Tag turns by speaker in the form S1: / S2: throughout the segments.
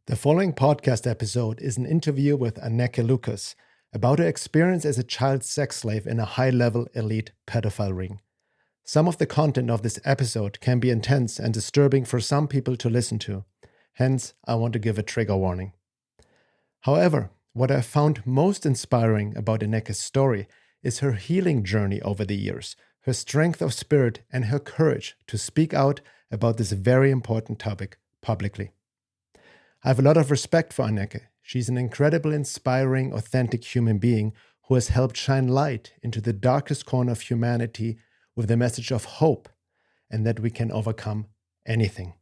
S1: The following podcast episode is an interview with Anneke Lucas about her experience as a child sex slave in a high-level elite pedophile ring. Some of the content of this episode can be intense and disturbing for some people to listen to. Hence, I want to give a trigger warning. However, what I found most inspiring about Anneke's story is her healing journey over the years, her strength of spirit, and her courage to speak out about this very important topic publicly. I have a lot of respect for Anneke. She's an incredibly inspiring, authentic human being who has helped shine light into the darkest corner of humanity with the message of hope and that we can overcome anything.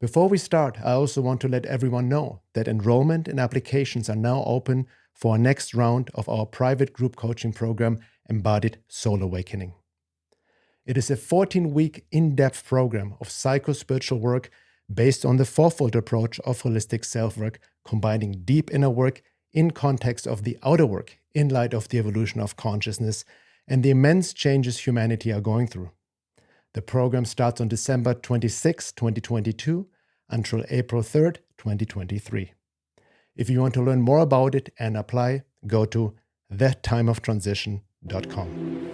S1: Before we start, I also want to let everyone know that enrollment and applications are now open for our next round of our private group coaching program, Embodied Soul Awakening. It is a 14-week in-depth program of psycho-spiritual work based on the fourfold approach of holistic self-work, combining deep inner work in context of the outer work in light of the evolution of consciousness and the immense changes humanity are going through. The program starts on December 26, 2022 until April 3rd, 2023. If you want to learn more about it and apply, go to thetimeoftransition.com.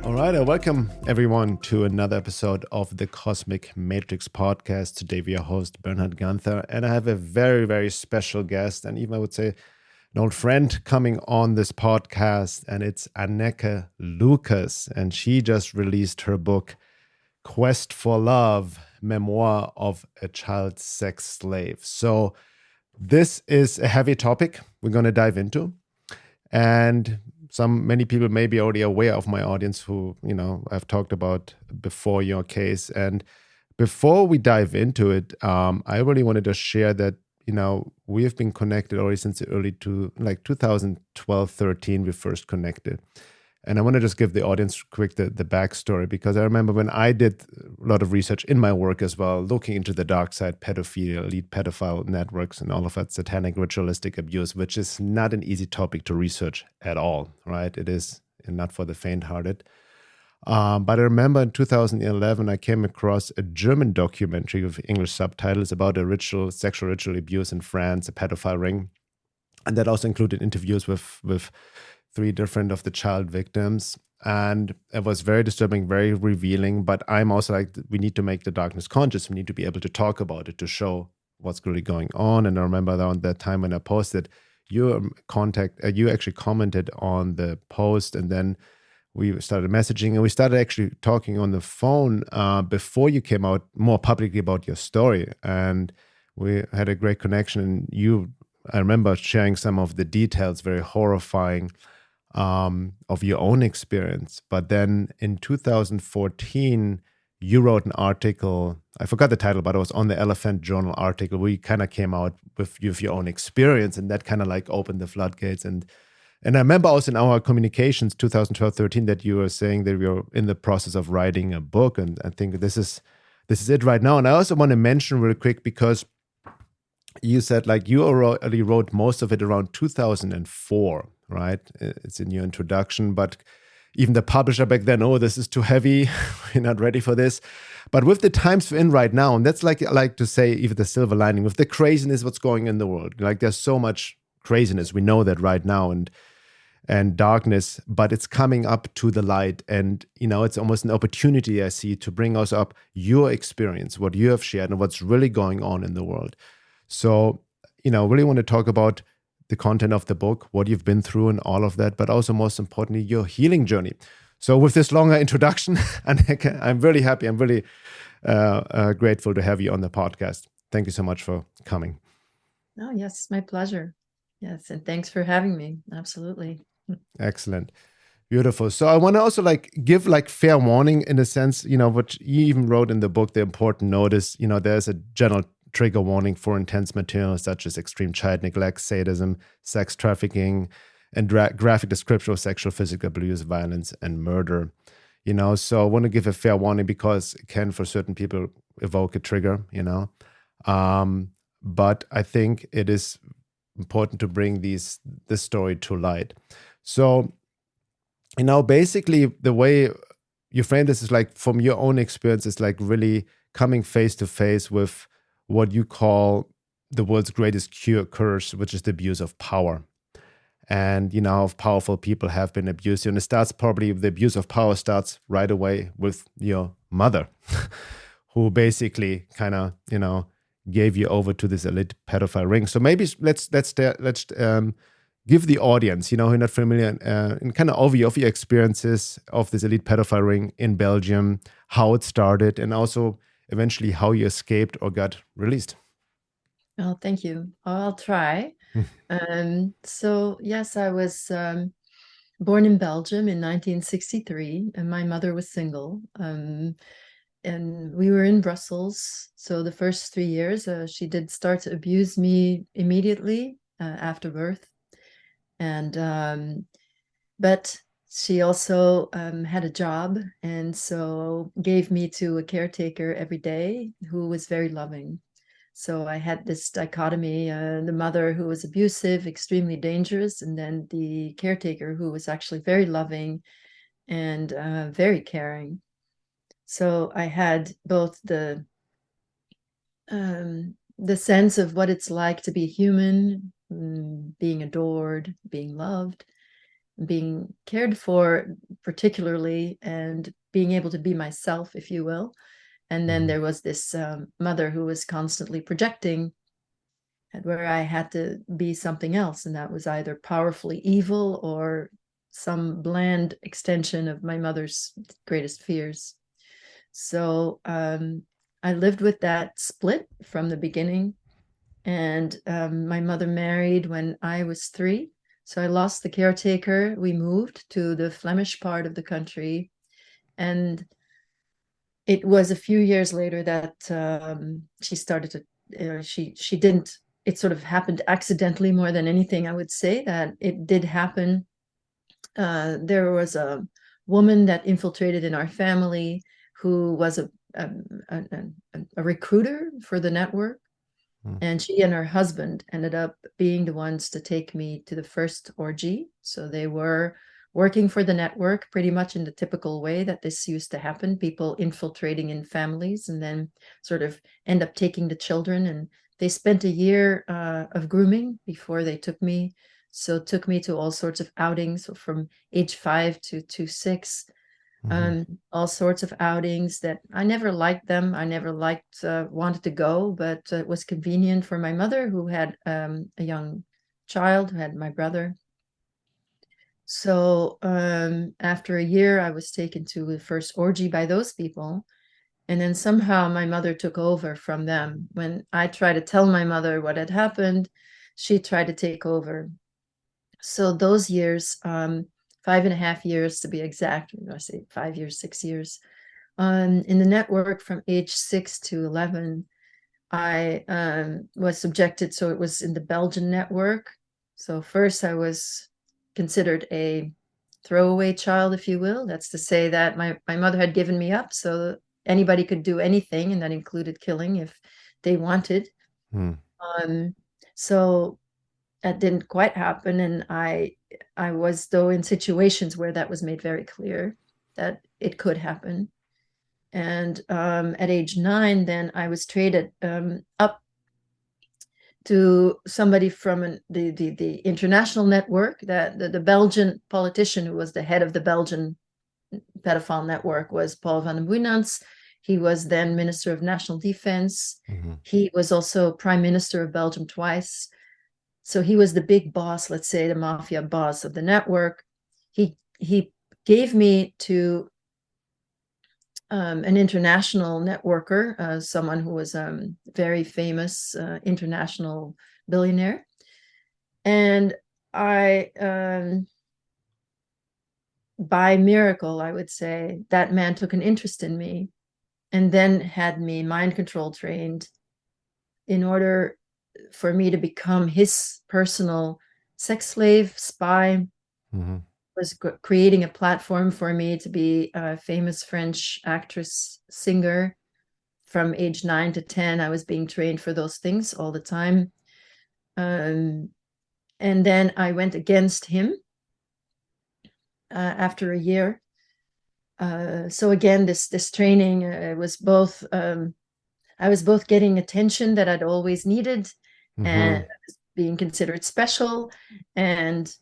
S1: All right, welcome everyone to another episode of the Cosmic Matrix podcast. Today we are host Bernhard Ganther, and I have a very, very special guest, and even I would say an old friend coming on this podcast, and it's Anneke Lucas, and she just released her book, Quest for Love, Memoir of a Child Sex Slave. So this is a heavy topic we're going to dive into, and many people may be already aware of my audience who, I've talked about before your case. And before we dive into it, I really wanted to share that, we have been connected already since the early 2012, 13, we first connected. And I want to just give the audience quick the backstory, because I remember when I did a lot of research in my work as well, looking into the dark side, pedophilia, elite pedophile networks, and all of that satanic ritualistic abuse, which is not an easy topic to research at all, right? It is not for the faint-hearted. But I remember in 2011, I came across a German documentary with English subtitles about a sexual ritual abuse in France, a pedophile ring. And that also included interviews with 3 different of the child victims. And it was very disturbing, very revealing. But I'm also like, we need to make the darkness conscious. We need to be able to talk about it to show what's really going on. And I remember around that time when I posted, you actually commented on the post, and then we started messaging, and we started actually talking on the phone before you came out more publicly about your story. And we had a great connection. And I remember sharing some of the details, very horrifying, of your own experience. But then in 2014, you wrote an article, I forgot the title, but it was on the Elephant Journal article, where you kind of came out with your own experience, and that kind of like opened the floodgates. And I remember also in our communications, 2012, 13, that you were saying that you're in the process of writing a book, and I think this is it right now. And I also want to mention real quick, because you said like you already wrote most of it around 2004, right? It's in your introduction, but even the publisher back then, this is too heavy, we're not ready for this. But with the times we're in right now, and that's like I like to say, even the silver lining, with the craziness, what's going in the world, like there's so much craziness, we know that right now, and darkness, but it's coming up to the light. And, it's almost an opportunity I see to bring us up your experience, what you have shared, and what's really going on in the world. So, really want to talk about the content of the book, what you've been through and all of that, but also most importantly, your healing journey. So with this longer introduction, Anneke, I'm really happy. I'm really grateful to have you on the podcast. Thank you so much for coming.
S2: Oh, yes, my pleasure. Yes, and thanks for having me. Absolutely.
S1: Excellent. Beautiful. So I want to also give fair warning in a sense, what you even wrote in the book, the important notice, there's a general trigger warning for intense material such as extreme child neglect, sadism, sex trafficking, and graphic description of sexual, physical abuse, violence, and murder. So I want to give a fair warning because it can, for certain people, evoke a trigger. But I think it is important to bring this story to light. So, basically the way you frame this is like from your own experience, it's like really coming face to face with what you call the world's greatest curse, which is the abuse of power. And how powerful people have been abused. And it starts probably, the abuse of power starts right away with your mother, who basically kind of, gave you over to this elite pedophile ring. So maybe let's give the audience, who are not familiar, in kind of overview of your experiences of this elite pedophile ring in Belgium, how it started, and also eventually how you escaped or got released.
S2: Oh, thank you. I'll try. So yes, I was born in Belgium in 1963, and my mother was single. And we were in Brussels. So the first 3 years, she did start to abuse me immediately after birth. And but she also had a job, and so gave me to a caretaker every day who was very loving. So I had this dichotomy, the mother who was abusive, extremely dangerous, and then the caretaker who was actually very loving and very caring. So I had both the sense of what it's like to be human, being adored, being loved, being cared for particularly, and being able to be myself, if you will. And then there was this mother who was constantly projecting, and where I had to be something else, and that was either powerfully evil or some bland extension of my mother's greatest fears. So I lived with that split from the beginning. And my mother married when I was 3. So I lost the caretaker. We moved to the Flemish part of the country. And it was a few years later that she started to, she didn't, it sort of happened accidentally more than anything, I would say, that it did happen. There was a woman that infiltrated in our family who was a recruiter for the network. And she and her husband ended up being the ones to take me to the first orgy. So they were working for the network pretty much in the typical way that this used to happen, people infiltrating in families and then sort of end up taking the children. And they spent a year of grooming before they took me. So took me to all sorts of outings, so from age 5 to 6. All sorts of outings that I never liked them. I never wanted to go, but it was convenient for my mother, who had a young child, who had my brother. So after a year, I was taken to the first orgy by those people. And then somehow my mother took over from them. When I tried to tell my mother what had happened, she tried to take over. So those years, 5.5 years to be exact, I say 5 years, 6 years, in the network from age 6 to 11, I was subjected. So it was in the Belgian network. So first I was considered a throwaway child, if you will. That's to say that my mother had given me up, so anybody could do anything, and that included killing if they wanted. So that didn't quite happen, and I was, though, in situations where that was made very clear that it could happen. And at age 9, then I was traded up to somebody from the international network. That the Belgian politician who was the head of the Belgian pedophile network was Paul van den Boeinans. He was then Minister of National Defense. He was also Prime Minister of Belgium twice. So he was the big boss, let's say the mafia boss of the network. He gave me to an international networker, someone who was very famous international billionaire. And I, by miracle, I would say, that man took an interest in me and then had me mind control trained in order for me to become his personal sex slave, spy. was creating a platform for me to be a famous French actress, singer. From age 9 to 10, I was being trained for those things all the time. And then I went against him after a year. So again, this training was both I was both getting attention that I'd always needed, and I was being considered special, and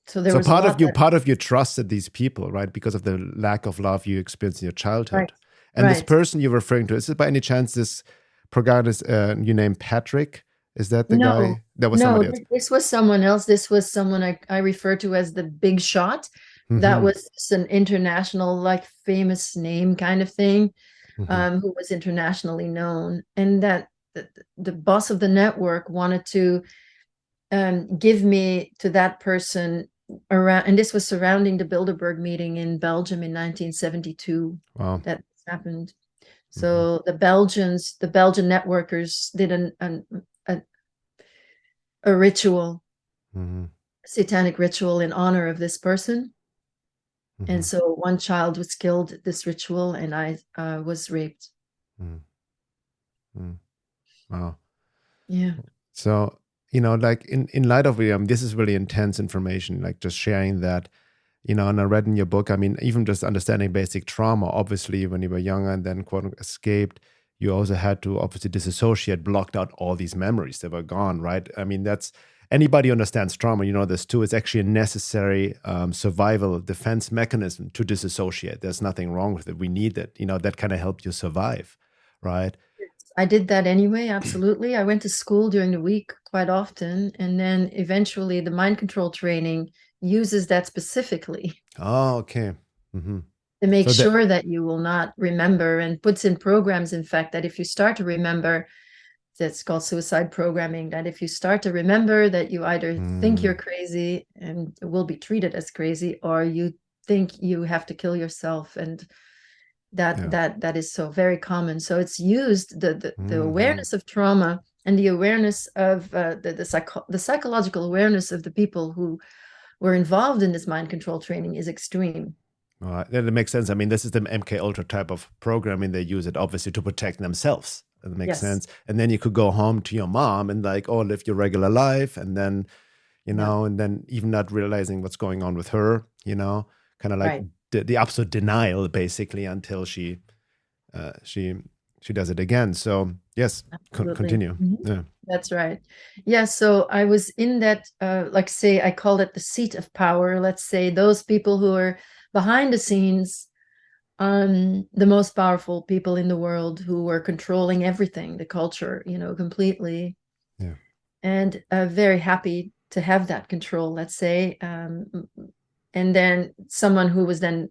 S2: so there
S1: So
S2: was a lot that
S1: part of you trusted these people, right? Because of the lack of love you experienced in your childhood.
S2: right,
S1: And this
S2: right.
S1: person you're referring to, is it by any chance this protagonist you named Patrick? Is that the
S2: No,
S1: guy? That was
S2: no,
S1: somebody else.
S2: this was someone else. This was someone I refer to as the big shot. That
S1: Mm-hmm.
S2: was an international, like famous name kind of thing,
S1: Mm-hmm.
S2: who was internationally known. And that the boss of the network wanted to give me to that person around, and this was surrounding the Bilderberg meeting in Belgium in 1972
S1: Wow.
S2: that happened.
S1: Mm-hmm.
S2: So the Belgian networkers did a, a ritual,
S1: Mm-hmm.
S2: satanic ritual in honor of this person.
S1: Mm-hmm.
S2: And so one child was killed at this ritual, and I was raped.
S1: Mm-hmm. Wow.
S2: Yeah.
S1: So, like in light of this is really intense information, like just sharing that, and I read in your book, I mean, even just understanding basic trauma, obviously, when you were younger and then quote unquote escaped, you also had to obviously disassociate, blocked out all these memories that were gone, right? I mean, that's anybody who understands trauma, this too. It's actually a necessary survival defense mechanism to disassociate. There's nothing wrong with it. We need it, that kind of helped you survive, right?
S2: I did that anyway, absolutely. I went to school during the week quite often, and then eventually the mind control training uses that specifically
S1: Oh, okay. Mm-hmm.
S2: to make
S1: So that,
S2: sure that you will not remember, and puts in programs, in fact, that if you start to remember, that's called suicide programming, that if you start to remember that you either think you're
S1: mm,
S2: crazy and will be treated as crazy, or you think you have to kill yourself, and that
S1: yeah.
S2: that is so very common. So it's used, the
S1: Mm-hmm.
S2: awareness of trauma and the awareness of the psychological awareness of the people who were involved in this mind control training is extreme.
S1: That makes sense. I mean, this is the MK Ultra type of programming. They use it obviously to protect themselves. That makes
S2: Yes.
S1: sense. And then you could go home to your mom and like, oh, live your regular life, and then
S2: Yeah.
S1: and then even not realizing what's going on with her, kind of like
S2: Right.
S1: the absolute denial basically until uh, she she does it again. So yes,
S2: Absolutely.
S1: continue.
S2: Mhm.
S1: Yeah.
S2: That's right. Yeah. So I was in that, like, say, I call it the seat of power. Let's say those people who are behind the scenes, the most powerful people in the world, who were controlling everything, the culture, completely,
S1: Yeah.
S2: and very happy to have that control, let's say. And then someone who was then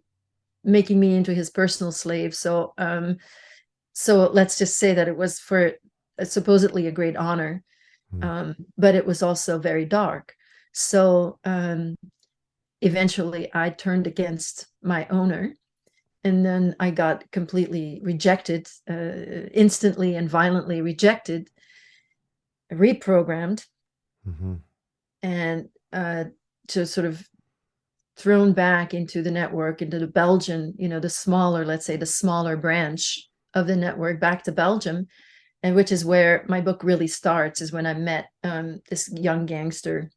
S2: making me into his personal slave. So let's just say that it was for supposedly a great honor,
S1: Mm-hmm.
S2: but it was also very dark. So eventually I turned against my owner, and then I got completely rejected, instantly and violently rejected, reprogrammed,
S1: Mm-hmm.
S2: and to sort of thrown back into the network, into the Belgian, the smaller, let's say the smaller branch of the network, back to Belgium. And which is where my book really starts, is when I met this young gangster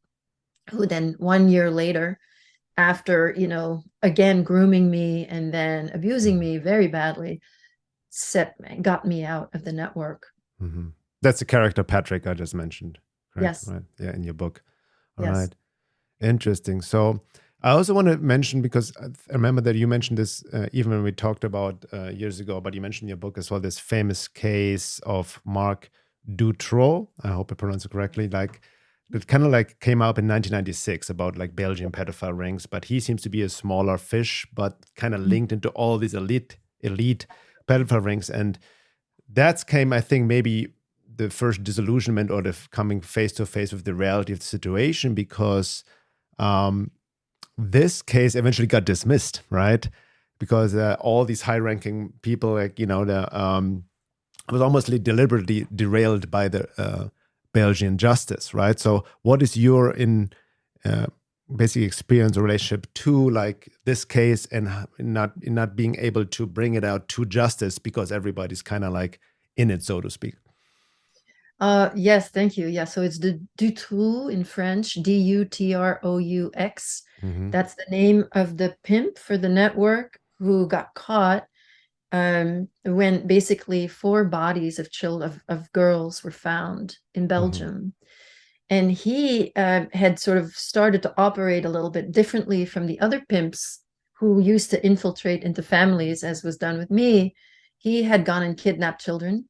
S2: who then 1 year later, after, again grooming me and then abusing me very badly, got me out of the network.
S1: Mm-hmm. That's the character Patrick I just mentioned, correct?
S2: Yes.
S1: Right. Yeah, in your book. All
S2: Yes.
S1: right. Interesting. So I also want to mention, because I remember that you mentioned this even when we talked about years ago, but you mentioned in your book as well this famous case of Marc Dutroux. I hope I pronounced it correctly. Like that kind of like came up in 1996 about like Belgian pedophile rings, but he seems to be a smaller fish, but kind of linked into all these elite pedophile rings. And that's came, I think, maybe the first disillusionment or the coming face to face with the reality of the situation, because um, this case eventually got dismissed, right? Because all these high-ranking people, like was almost deliberately derailed by the Belgian justice, right? So, what is your uh, basically experience a relationship to like this case, and not being able to bring it out to justice because everybody's kind of like in it, so to speak.
S2: Yes, thank you. Yeah, so it's the Dutroux in French, Dutroux.
S1: Hmm.
S2: That's the name of the pimp for the network who got caught when basically four bodies of children of girls were found in
S1: Hmm.
S2: Belgium. And he had sort of started to operate a little bit differently from the other pimps who used to infiltrate into families, as was done with me. He had gone and kidnapped children,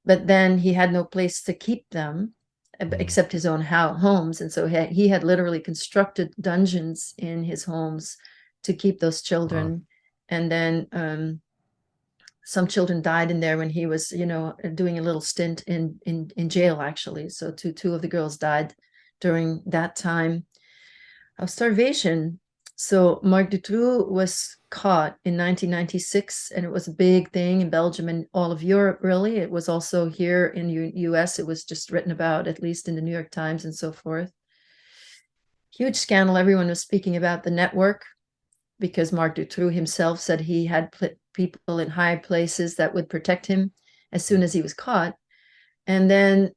S2: but then he had no place to keep them
S1: Hmm.
S2: except his own homes. And so he had literally constructed dungeons in his homes to keep those
S1: Wow.
S2: children. And then some children died in there when he was, doing a little stint in jail, actually. So two of the girls died during that time of starvation. So Marc Dutroux was caught in 1996, and it was a big thing in Belgium and all of Europe, really. It was also here in US. It was just written about, at least in the New York Times and so forth. Huge scandal. Everyone was speaking about the network because Marc Dutroux himself said he had people in high places that would protect him as soon as he was caught. And then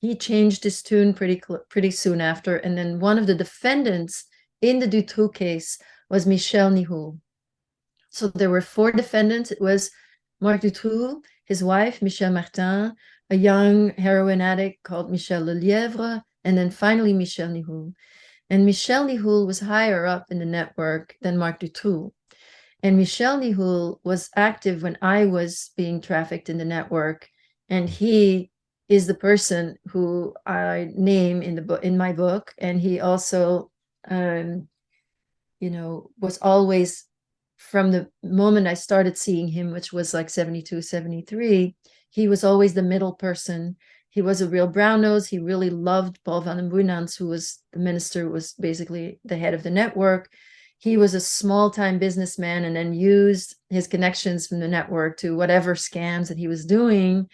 S2: he changed his tune pretty soon after. And then one of the defendants in the Dutroux case was Michel Nihoul. So there were four defendants. It was Marc Dutroux, his wife, Michel Martin, a young heroin addict called Michel Lelièvre, and then finally Michel Nihoul. And Michel Nihoul was higher up in the network than Marc Dutroux. And Michel Nihoul was active when I was being trafficked in the network. And he is the person who I name in my book. And he also, was always, from the moment I started seeing him, which was like 72, 73, he was always the middle person. He was a real brown nose. He really loved Paul van den Boenans, who was the minister, who was basically the head of the network. He was a small-time businessman and then used his connections from the network to whatever scams that he was doing.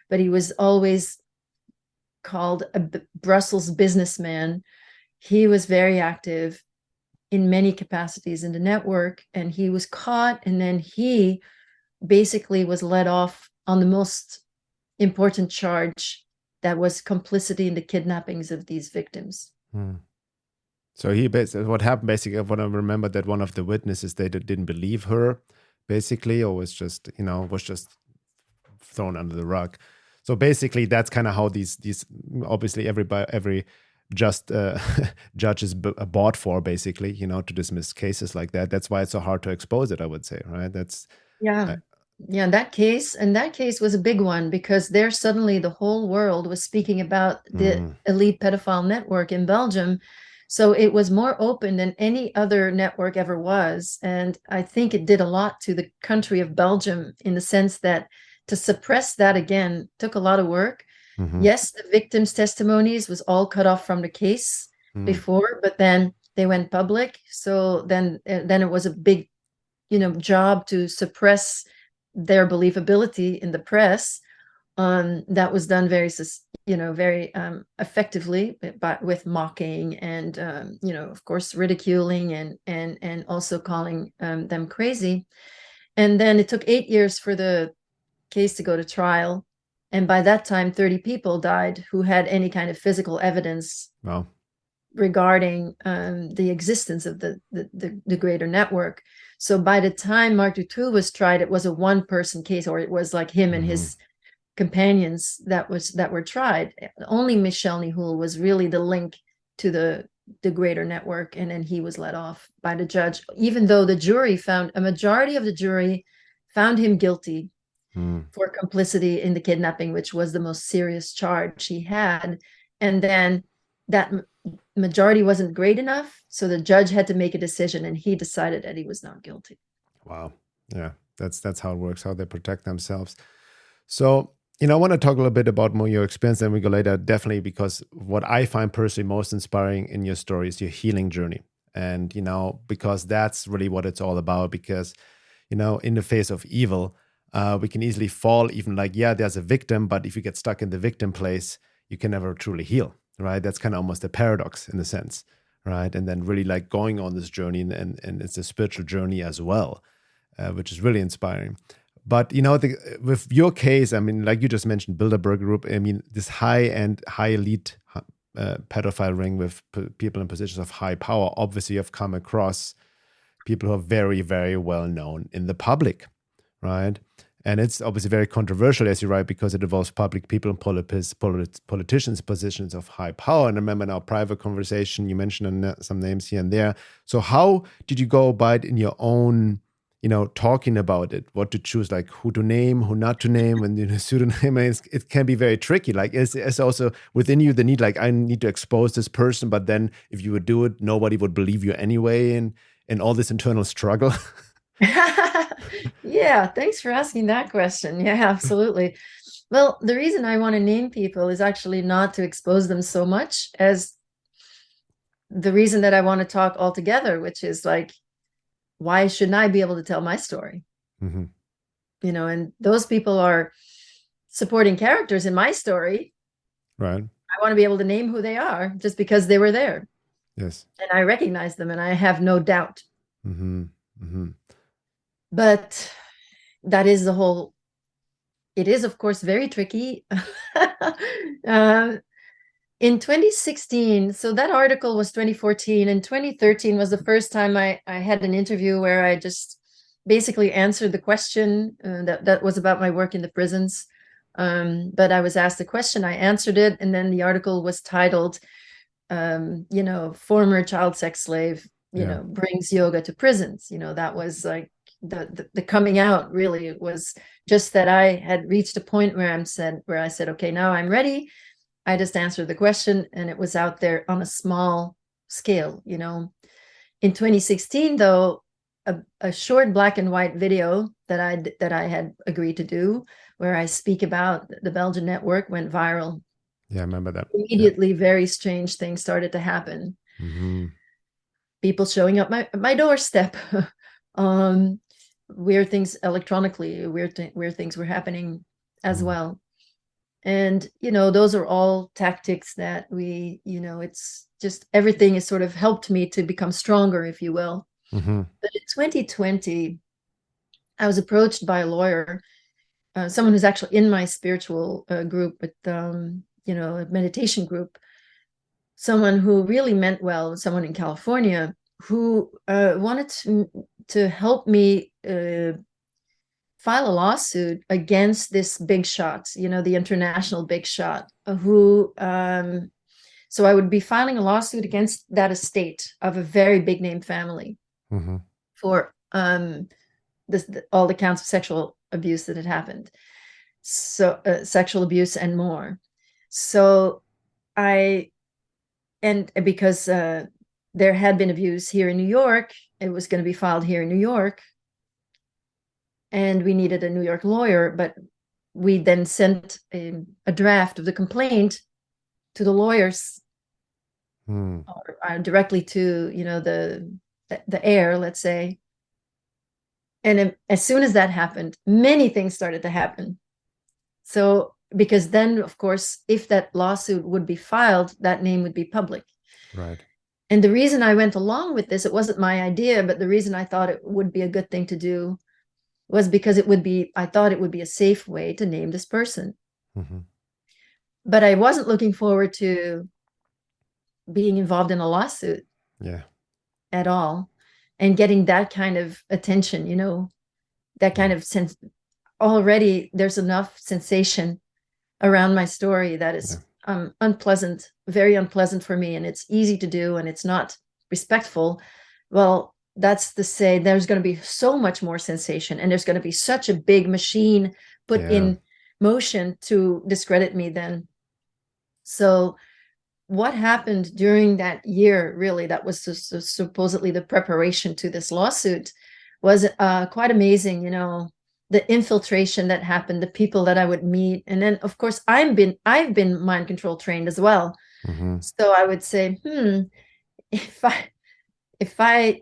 S2: But he was always called a Brussels businessman. He was very active in many capacities in the network, and he was caught, and then he basically was let off on the most important charge, that was complicity in the kidnappings of these victims.
S1: Hmm. So what happened basically, what I remember, that one of the witnesses, they didn't believe her, basically, or was just thrown under the rug. So basically, that's kind of how these obviously every just judge is bought for, basically, to dismiss cases like that. That's why it's so hard to expose it, I would say, right? That's
S2: Yeah. Yeah, that case was a big one because there suddenly the whole world was speaking about the elite pedophile network in Belgium. So it was more open than any other network ever was. And I think it did a lot to the country of Belgium, in the sense that to suppress that again took a lot of work. Yes, the victims' testimonies was all cut off from the case before, but then they went public. So then it was a big, job to suppress their believability in the press. That was done very effectively, with mocking and of course ridiculing and also calling them crazy. And then it took 8 years for the case to go to trial, and by that time 30 people died who had any kind of physical evidence
S1: Wow.
S2: regarding the existence of the greater network. So by the time Marc Dutroux was tried, it was a one-person case, or it was like him and his companions that were tried. Only Michel Nihoul was really the link to the greater network, and then he was let off by the judge, even though a majority of the jury found him guilty for complicity in the kidnapping, which was the most serious charge he had. And then that majority wasn't great enough, so the judge had to make a decision, and he decided that he was not guilty.
S1: Wow. Yeah, that's how it works, how they protect themselves. So, I want to talk a little bit about more your experience, and we go later, definitely, because what I find personally most inspiring in your story is your healing journey. And, because that's really what it's all about. Because, in the face of evil, we can easily fall, even like, yeah, there's a victim, but if you get stuck in the victim place, you can never truly heal, right? That's kind of almost a paradox in a sense, right? And then really like going on this journey, and it's a spiritual journey as well, which is really inspiring. But with your case, I mean, like you just mentioned, Bilderberg Group. I mean, this high-end, high elite pedophile ring with people in positions of high power. Obviously, you've come across people who are very, very well known in the public, right? And it's obviously very controversial, as you write, because it involves public people and politicians, positions of high power. And I remember in our private conversation, you mentioned some names here and there. So how did you go about in your own, talking about it, what to choose, like who to name, who not to name, and pseudonym? It can be very tricky. Like, it's also within you the need, like, I need to expose this person, but then if you would do it, nobody would believe you anyway, and all this internal struggle.
S2: Yeah, thanks for asking that question. Yeah, absolutely. Well, the reason I want to name people is actually not to expose them so much as the reason that I want to talk altogether, which is like, why shouldn't I be able to tell my story?
S1: Mm-hmm.
S2: And those people are supporting characters in my story.
S1: Right.
S2: I want to be able to name who they are just because they were there.
S1: Yes.
S2: And I recognize them and I have no doubt.
S1: Mm-hmm. Mm-hmm.
S2: But that is it is, of course, very tricky. In 2016, so that article was 2014, and 2013 was the first time I had an interview where I just basically answered the question that was about my work in the prisons. But I was asked a question, I answered it, and then the article was titled, former child sex slave, brings yoga to prisons. That was like the coming out. Really, it was just that I had reached a point where I said, okay, now I'm ready. I just answered the question, and it was out there on a small scale. In 2016, though, a short black and white video that I had agreed to do, where I speak about the Belgian network, went viral.
S1: Yeah, I remember that.
S2: Immediately, very strange things started to happen.
S1: Mm-hmm.
S2: People showing up my doorstep. Weird things electronically, weird things were happening as well. And, those are all tactics that it's just everything has sort of helped me to become stronger, if you will.
S1: Mm-hmm.
S2: But in 2020, I was approached by a lawyer, someone who's actually in my spiritual group, with, a meditation group, someone who really meant well, someone in California who wanted to help me file a lawsuit against this big shot, the international big shot, who, so I would be filing a lawsuit against that estate of a very big name family for all the counts of sexual abuse that had happened. So sexual abuse and more. So because there had been abuse here in New York, it was going to be filed here in New York. And we needed a New York lawyer, but we then sent a draft of the complaint to the lawyers, or directly to the heir, let's say. And as soon as that happened, many things started to happen. So because then, of course, if that lawsuit would be filed, that name would be public.
S1: Right.
S2: And the reason I went along with this, it wasn't my idea, but the reason I thought it would be a good thing to do was because I thought it would be a safe way to name this person. But I wasn't looking forward to being involved in a lawsuit at all, and getting that kind of attention, that kind of sense. Already there's enough sensation around my story that is unpleasant, very unpleasant for me, and it's easy to do, and it's not respectful. Well, that's to say there's going to be so much more sensation, and there's going to be such a big machine put in motion to discredit me then. So what happened during that year, really, that was supposedly the preparation to this lawsuit, was quite amazing. The infiltration that happened, the people that I would meet. And then, of course, I've been mind control trained as well. So I would say, if I,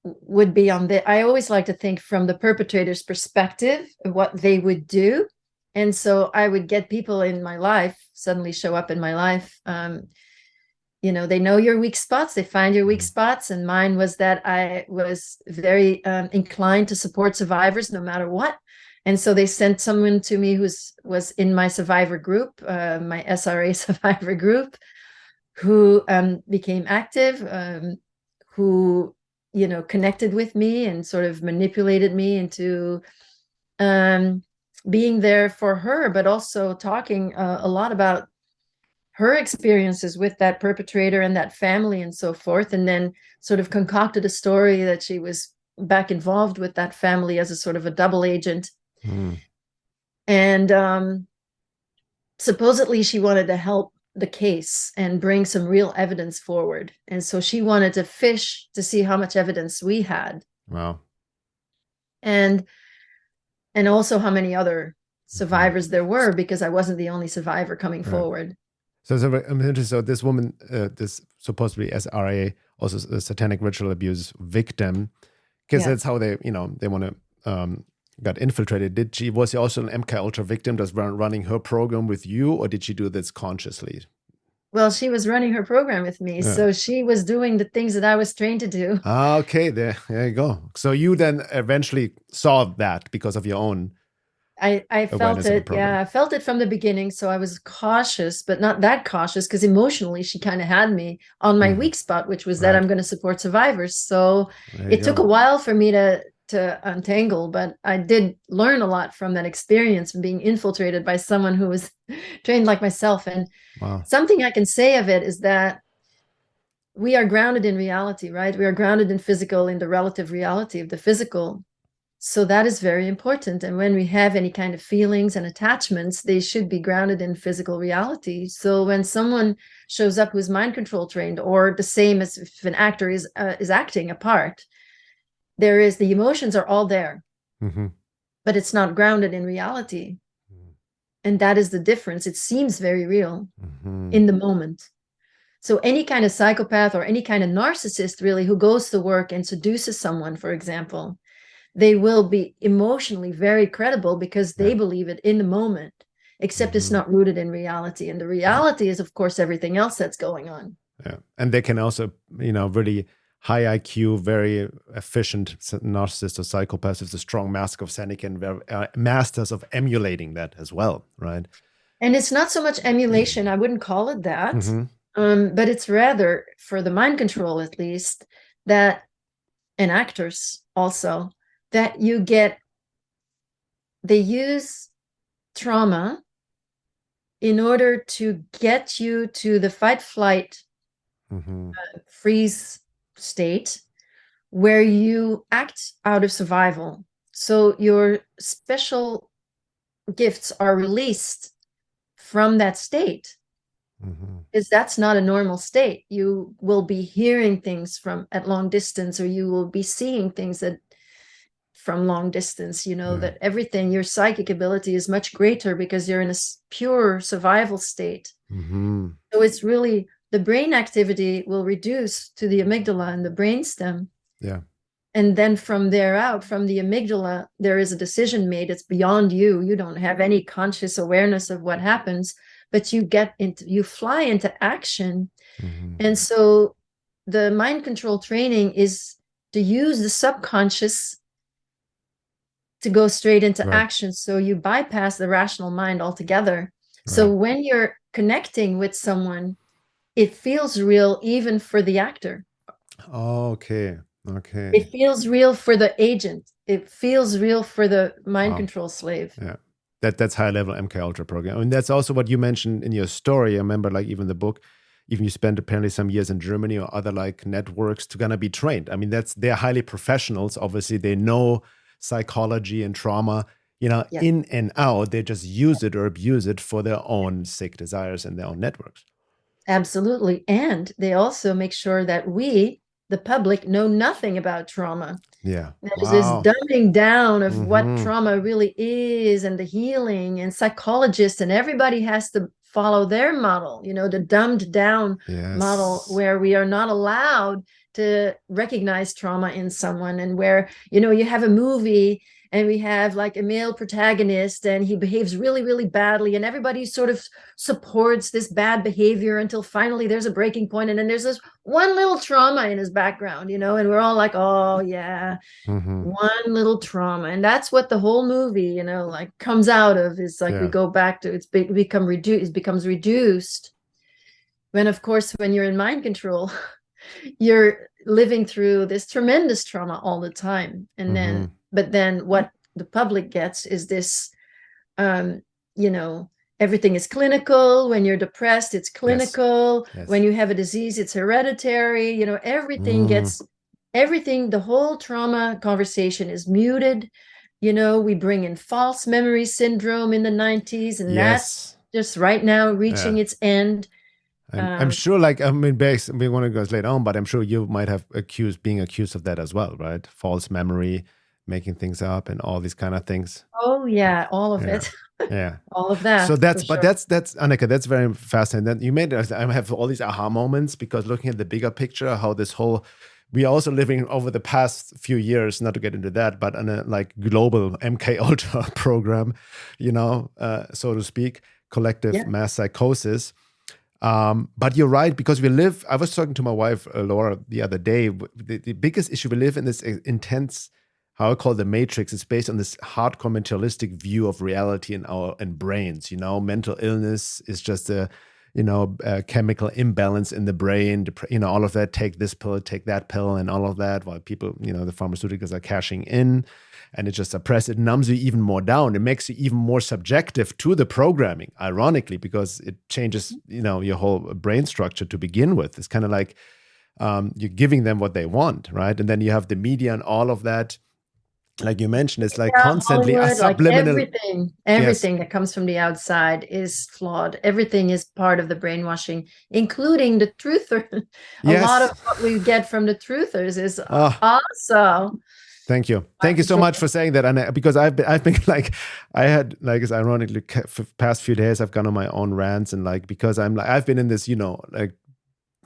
S2: would be on I always like to think from the perpetrator's perspective of what they would do. And so I would get people in my life suddenly show up in my life, they know your weak spots, they find your weak spots. And mine was that I was very inclined to support survivors no matter what. And so they sent someone to me who was in my survivor group, my SRA survivor group, who became active, who, connected with me and sort of manipulated me into being there for her, but also talking a lot about her experiences with that perpetrator and that family and so forth, and then sort of concocted a story that she was back involved with that family as a sort of a double agent. And supposedly she wanted to help the case and bring some real evidence forward. And so she wanted to fish to see how much evidence we had.
S1: Wow.
S2: And also how many other survivors there were, because I wasn't the only survivor coming forward.
S1: So I'm interested. So this woman, this supposedly SRA, also a satanic ritual abuse victim, because that's how they want to got infiltrated. Was she also an MK Ultra victim, just running her program with you, or did she do this consciously?
S2: Well, she was running her program with me, so she was doing the things that I was trained to do.
S1: Okay, there you go. So you then eventually saw that because of your own.
S2: I felt it. Yeah, I felt it from the beginning. So I was cautious, but not that cautious, because emotionally she kind of had me on my weak spot, which was that I'm going to support survivors. So it took a while for me to untangle, but I did learn a lot from that experience, from being infiltrated by someone who was trained like myself. And something I can say of it is that we are grounded in reality, right? We are grounded in the relative reality of the physical. So that is very important. And when we have any kind of feelings and attachments, they should be grounded in physical reality. So when someone shows up who's mind control trained, or the same as if an actor is acting a part, the emotions are all there, but it's not grounded in reality. And that is the difference. It seems very real in the moment. So any kind of psychopath or any kind of narcissist, really, who goes to work and seduces someone, for example, they will be emotionally very credible because they believe it in the moment, except it's not rooted in reality. And the reality is, of course, everything else that's going on.
S1: Yeah. And they can also, really high IQ, very efficient narcissists or psychopaths with a strong mask of Seneca, and masters of emulating that as well, right?
S2: And it's not so much emulation. I wouldn't call it that. But it's rather, for the mind control at least, that, and actors also, that they use trauma in order to get you to the fight, flight, freeze state, where you act out of survival. So your special gifts are released from that state, because that's not a normal state. You will be hearing things at long distance, or you will be seeing things from long distance, that everything, your psychic ability is much greater because you're in a pure survival state. So it's really, the brain activity will reduce to the amygdala and the brainstem.
S1: Yeah.
S2: And then from there out, from the amygdala, there is a decision made. It's beyond you. You don't have any conscious awareness of what happens, but you fly into action. And so the mind control training is to use the subconscious to go straight into action. So you bypass the rational mind altogether. So when you're connecting with someone, it feels real even for the actor.
S1: Okay.
S2: It feels real for the agent. It feels real for the mind control slave.
S1: Yeah. That's high level MK Ultra program. And that's also what you mentioned in your story. I remember, like, even the book, even you spent apparently some years in Germany or other like networks to gonna be trained. I mean, they're highly professionals. Obviously, they know psychology and trauma, in and out. They just use it or abuse it for their own sick desires and their own networks.
S2: Absolutely. And they also make sure that we, the public, know nothing about trauma.
S1: Yeah.
S2: There's this dumbing down of what trauma really is, and the healing, and psychologists and everybody has to follow their model, the dumbed down model, where we are not allowed to recognize trauma in someone, and where, you have a movie and we have like a male protagonist, and he behaves really, really badly, and everybody sort of supports this bad behavior until finally there's a breaking point, and then there's this one little trauma in his background, and we're all like, oh yeah,
S1: Mm-hmm.
S2: one little trauma. And that's what the whole movie, like comes out of, is like we
S1: Yeah.
S2: go back to it becomes reduced when, of course, when you're in mind control, you're living through this tremendous trauma all the time. And
S1: Mm-hmm.
S2: then what the public gets is this, um, you know, everything is clinical. When you're depressed, it's
S1: Yes.
S2: clinical. When
S1: Yes.
S2: you have a disease, it's hereditary.
S1: Mm.
S2: Everything, the whole trauma conversation is muted. We bring in false memory syndrome in the 90s, and that's
S1: Yes.
S2: just right now
S1: Yeah.
S2: reaching its end.
S1: I'm sure, like, I mean, we want to go later on, but I'm sure you might have being accused of that as well, right? False memory, making things up, and all these kind of things.
S2: Oh yeah, all of
S1: Yeah,
S2: it.
S1: yeah.
S2: All of
S1: So
S2: that for
S1: that's, but
S2: sure.
S1: that's Anneke, that's very fascinating. Then you made, I have all these aha moments because looking at the bigger picture, how this whole, we are also living over the past few years, not to get into that, but on a like global MK Ultra program, so to speak, collective
S2: Yeah.
S1: mass psychosis. But you're right, because I was talking to my wife, Laura, the other day. The biggest issue, we live in this intense, how I call the matrix. It's based on this hardcore mentalistic view of reality in our brains. Mental illness is just a chemical imbalance in the brain. All of that. Take this pill, take that pill, and all of that. While people, the pharmaceuticals are cashing in, and it just suppresses, it numbs you even more down. It makes you even more subjective to the programming, ironically, because it changes, your whole brain structure to begin with. It's kind of like you're giving them what they want, right? And then you have the media and all of that. Like you mentioned, it's like
S2: Yeah,
S1: constantly a
S2: Hollywood, like
S1: subliminal.
S2: everything,
S1: Yes,
S2: everything that comes from the outside is flawed. Everything is part of the brainwashing, including the truther. A lot of
S1: yes.
S2: what we get from the truthers is
S1: Ah,
S2: also
S1: thank you so
S2: joy.
S1: much for saying that, and because I've been like, I had, like, it's ironically, for past few days I've gone on my own rants, and like, because I'm like, I've been in this, like,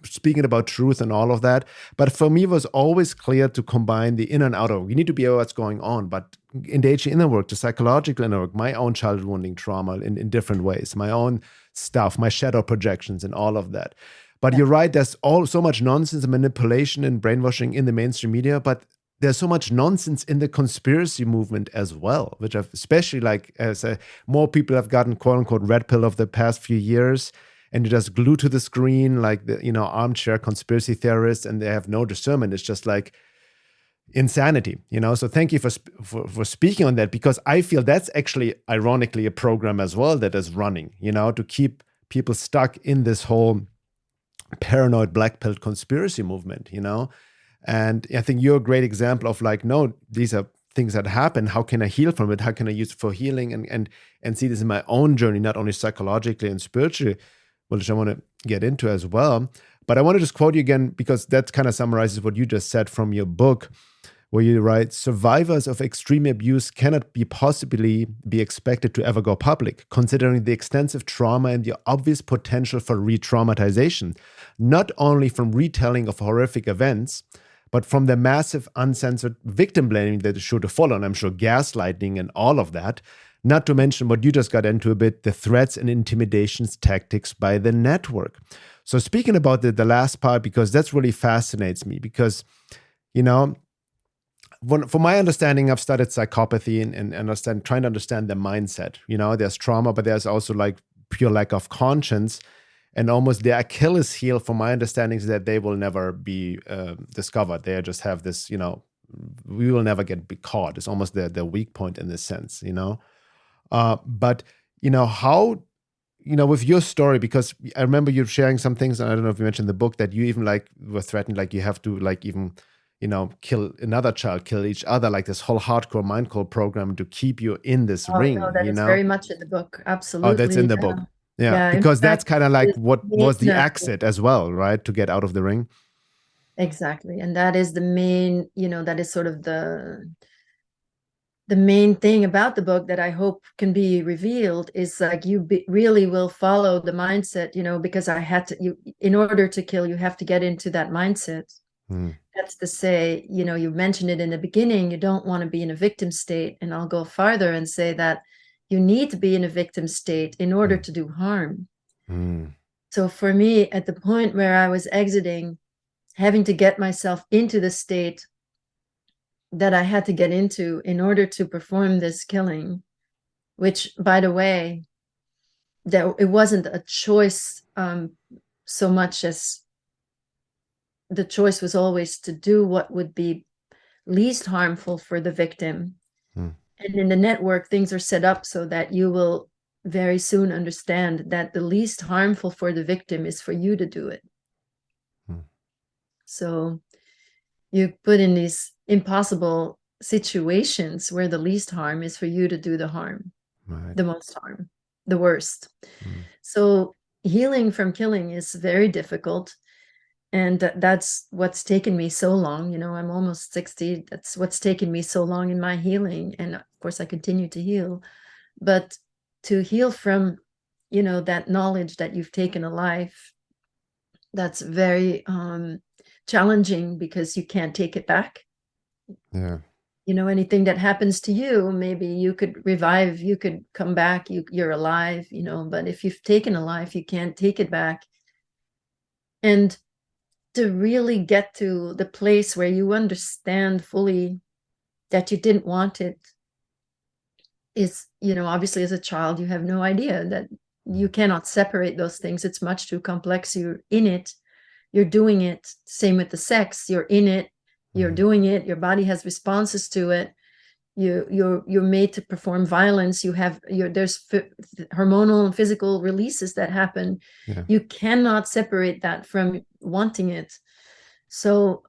S1: speaking about truth and all of that. But for me, it was always clear to combine the inner and outer. We need to be aware what's going on, but engage the inner work, the psychological inner work, my own childhood wounding trauma in different ways, my own stuff, my shadow projections, and all of that. But
S2: Yeah.
S1: you're right, there's all so much nonsense and manipulation and brainwashing in the mainstream media, but there's so much nonsense in the conspiracy movement as well, which I've especially, like, as more people have gotten quote unquote red pill of the past few years, and you're just glued to the screen like the armchair conspiracy theorists, and they have no discernment. It's just like insanity. So thank you for speaking on that, because I feel that's actually ironically a program as well that is running, to keep people stuck in this whole paranoid black pill conspiracy movement. And I think you're a great example of, like, no, these are things that happen. How can I heal from it? How can I use it for healing, and see this in my own journey, not only psychologically and spiritually, which I want to get into as well. But I want to just quote you again, because that kind of summarizes what you just said from your book, where you write, survivors of extreme abuse cannot possibly be expected to ever go public, considering the extensive trauma and the obvious potential for re-traumatization, not only from retelling of horrific events, but from the massive uncensored victim blaming that is sure to follow, and I'm sure gaslighting and all of that. Not to mention what you just got into a bit, the threats and intimidations tactics by the network. So speaking about the last part, because that's really fascinates me, because, from my understanding, I've studied psychopathy and trying to understand the mindset. There's trauma, but there's also like pure lack of conscience. And almost the Achilles heel, from my understanding, is that they will never be discovered. They just have this, we will never be caught. It's almost the weak point in this sense, but how, with your story, because I remember you sharing some things, and I don't know if you mentioned in the book, that you even like were threatened, like you have to like even, kill another child, kill each other, like this whole hardcore mind control program to keep you in this
S2: Oh no,
S1: ring,
S2: that is very much in the book.
S1: Oh, that's in
S2: Absolutely.
S1: the
S2: Yeah.
S1: book. Yeah,
S2: Yeah. In
S1: because that's
S2: fact,
S1: kind of like
S2: the
S1: what
S2: main,
S1: was the exit as well, right? To get out of the ring.
S2: exactly. And that is the main, that is sort of the main thing about the book that I hope can be revealed, is like really will follow the mindset, because I had to, in order to kill, you have to get into that mindset.
S1: Mm.
S2: That's to say, you mentioned it in the beginning, you don't want to be in a victim state. And I'll go farther and say that you need to be in a victim state in order to do harm.
S1: Mm.
S2: So for me, at the point where I was exiting, having to get myself into the state that I had to get into in order to perform this killing, which, by the way, that it wasn't a choice so much as the choice was always to do what would be least harmful for the victim.
S1: Mm.
S2: And in the network, things are set up so that you will very soon understand that the least harmful for the victim is for you to do it.
S1: Mm.
S2: So you put in these impossible situations where the least harm is for you to do the harm,
S1: Right.
S2: the most harm, the worst.
S1: Mm.
S2: So healing from killing is very difficult. And that's what's taken me so long. I'm almost 60. That's what's taken me so long in my healing. And of course, I continue to heal. But to heal from, that knowledge that you've taken a life, that's very challenging because you can't take it back.
S1: Yeah.
S2: Anything that happens to you, maybe you could revive, you could come back, you're alive, but if you've taken a life, you can't take it back. And to really get to the place where you understand fully that you didn't want it is, obviously as a child, you have no idea that you cannot separate those things. It's much too complex. You're in it, you're doing it. Same with the sex, you're in it, you're doing it, your body has responses to it. You're made to perform violence. There's hormonal and physical releases that happen.
S1: Yeah.
S2: You cannot separate that from wanting it. So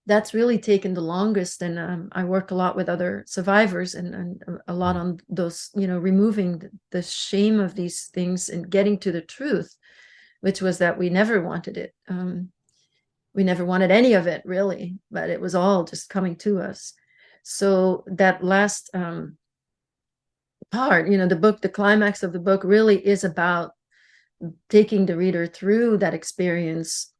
S2: that's really taken the longest. And I work a lot with other survivors and a lot on those, removing the shame of these things and getting to the truth, which was that we never wanted it. We never wanted any of it, really, but it was all just coming to us. So that last part, the climax of the book really is about taking the reader through that experience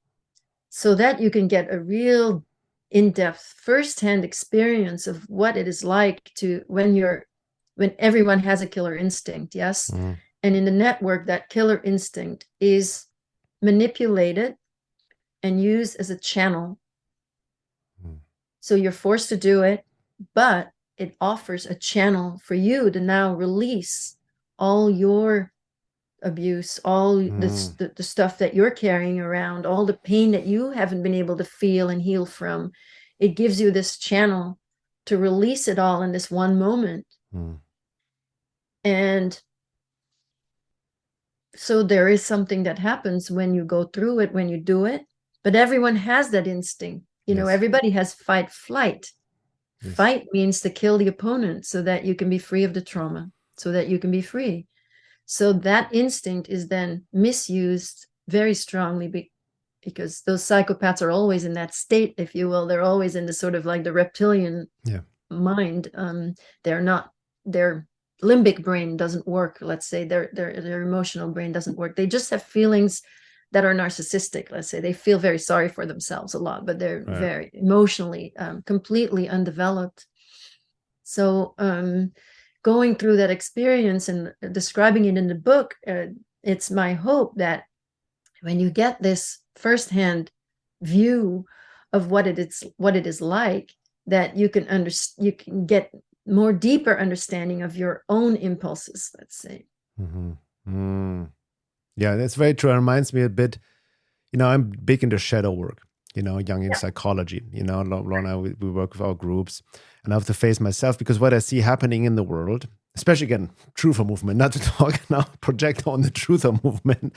S2: so that you can get a real in-depth firsthand experience of what it is like to when everyone has a killer instinct. Yes. And in the network, that killer instinct is manipulated and used as a channel. So you're forced to do it, but it offers a channel for you to now release all your abuse, all the stuff that you're carrying around, all the pain that you haven't been able to feel and heal from. It gives you this channel to release it all in this one moment. And so there is something that happens when you go through it, when you do it, but everyone has that instinct.
S1: Yes.
S2: Everybody has fight, flight. Yes. Fight means to kill the opponent so that you can be free of the trauma, so that you can be free. So that instinct is then misused very strongly because those psychopaths are always in that state, if you will. They're always in the sort of like the reptilian mind. Their limbic brain doesn't work. Let's say their emotional brain doesn't work. They just have feelings that are narcissistic. Let's say they feel very sorry for themselves a lot, but they're very emotionally completely undeveloped. So going through that experience and describing it in the book, it's my hope that when you get this firsthand view of what it is like, that you can get more deeper understanding of your own impulses, let's say.
S1: Yeah, that's very true. It reminds me a bit, I'm big into shadow work, Jungian psychology, Lorna, we work with our groups, and I have to face myself because what I see happening in the world, especially again, truther movement, not to talk now, project on the truther movement,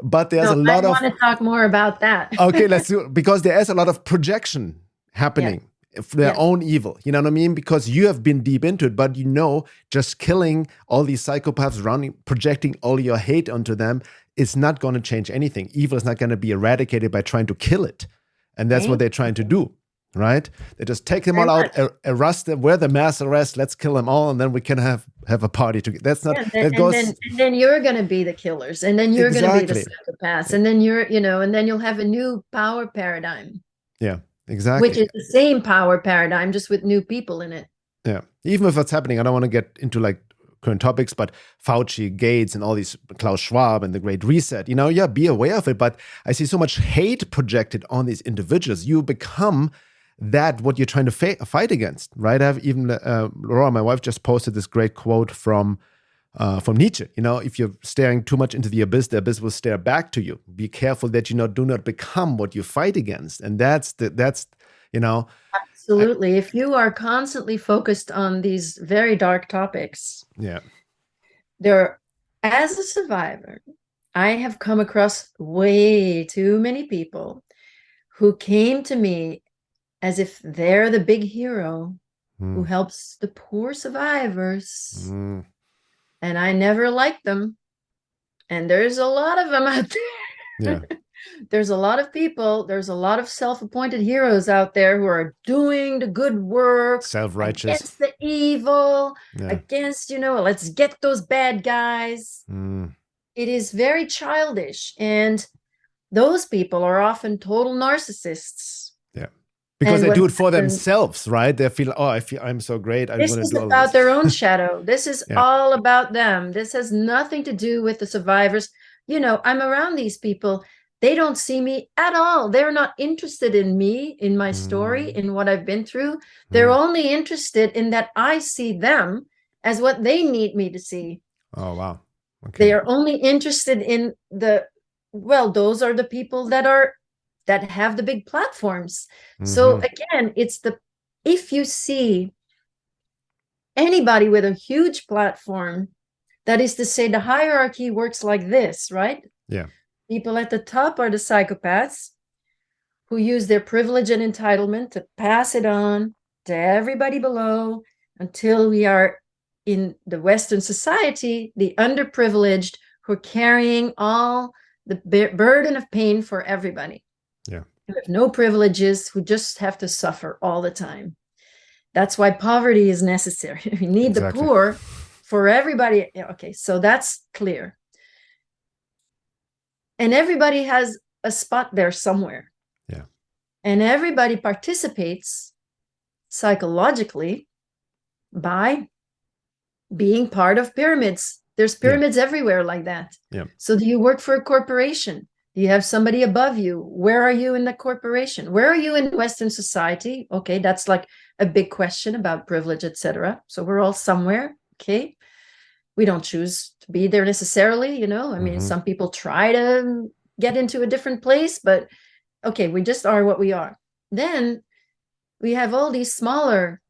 S1: but there's a lot
S2: I want to talk more about that.
S1: Okay, let's do it, because there is a lot of projection happening. Their own evil, you know what I mean? Because you have been deep into it, but just killing all these psychopaths, projecting all your hate onto them is not going to change anything. Evil is not going to be eradicated by trying to kill it. And that's what they're trying to do, right? They just take them all out, arrest them, wear the mass arrest, let's kill them all, and then we can have a party together. That's not,
S2: and then you're going to be the killers, and then you're going to be the psychopaths, and then and then you'll have a new power paradigm.
S1: Yeah,
S2: which
S1: exactly.
S2: is the same power paradigm, just with new people in it.
S1: Yeah. Even if what's happening, I don't want to get into like current topics, but Fauci, Gates, and all these, Klaus Schwab and the Great Reset, yeah, be aware of it. But I see so much hate projected on these individuals. You become that what you're trying to fight against, right? I've even Laura, my wife, just posted this great quote from Nietzsche. If you're staring too much into the abyss will stare back to you. Be careful that you do not become what you fight against. And that's I,
S2: Absolutely. If you are constantly focused on these very dark topics,
S1: yeah.
S2: as a survivor, I have come across way too many people who came to me as if they're the big hero who helps the poor survivors. And I never liked them. And there's a lot of them out there.
S1: Yeah.
S2: There's a lot of people, there's a lot of self-appointed heroes out there who are doing the good work
S1: Self-righteous.
S2: against the evil,
S1: Yeah.
S2: against, let's get those bad guys. It is very childish. And those people are often total narcissists.
S1: Yeah. Because they do it for themselves, right? They feel, I'm so great. I'm going to do all this. This is
S2: about their own shadow. This is all about them. This has nothing to do with the survivors. I'm around these people. They don't see me at all. They're not interested in me, in my story, in what I've been through. They're only interested in that I see them as what they need me to see.
S1: Oh, wow.
S2: Okay. They are only interested in those are the people that have the big platforms. So again, if you see anybody with a huge platform, that is to say, the hierarchy works like this, right?
S1: Yeah.
S2: People at the top are the psychopaths who use their privilege and entitlement to pass it on to everybody below until we are in the Western society, the underprivileged who are carrying all the burden of pain for everybody.
S1: Yeah.
S2: Who have no privileges, who just have to suffer all the time. That's why poverty is necessary. We need the poor for everybody. Okay, so that's clear. And everybody has a spot there somewhere.
S1: Yeah.
S2: And everybody participates psychologically by being part of pyramids. There's pyramids everywhere like that.
S1: Yeah.
S2: So do you work for a corporation? Do you have somebody above you? Where are you in the corporation? Where are you in Western society? Okay, that's like a big question about privilege, etc. So we're all somewhere. Okay. We don't choose to be there necessarily, I mean, some people try to get into a different place, but okay, we just are what we are. Then we have all these smaller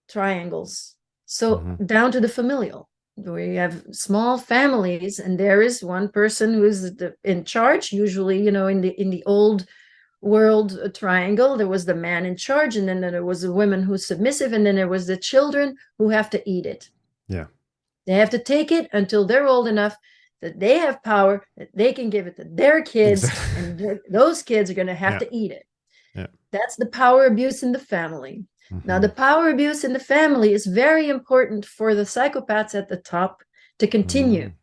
S2: triangles. So down to the familial, we have small families, and there is one person who is in charge, usually, in the old world triangle, there was the man in charge, and then there was a woman who's submissive, and then there was the children who have to eat it.
S1: Yeah.
S2: They have to take it until they're old enough that they have power, that they can give it to their kids, and those kids are going to have to eat it.
S1: Yeah.
S2: That's the power abuse in the family. Now, the power abuse in the family is very important for the psychopaths at the top to continue.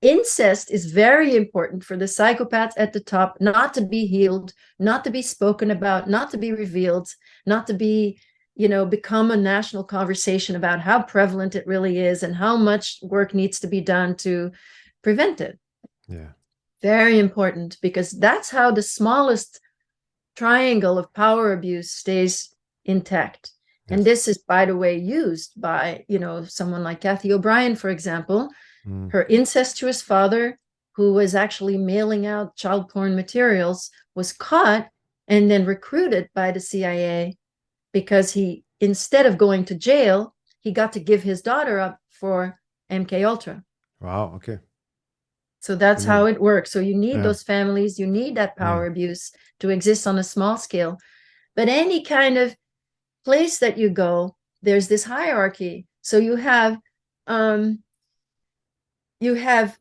S2: Incest is very important for the psychopaths at the top not to be healed, not to be spoken about, not to be revealed, not to be become a national conversation about how prevalent it really is and how much work needs to be done to prevent it.
S1: Yeah.
S2: Very important, because that's how the smallest triangle of power abuse stays intact. Yes. And this is, by the way, used by, someone like Kathy O'Brien, for example. Her incestuous father, who was actually mailing out child porn materials, was caught and then recruited by the CIA because he, instead of going to jail, he got to give his daughter up for MK Ultra.
S1: Wow. Okay.
S2: So that's how it works. So you need those families, you need that power abuse to exist on a small scale. But any kind of place that you go, there's this hierarchy. So you have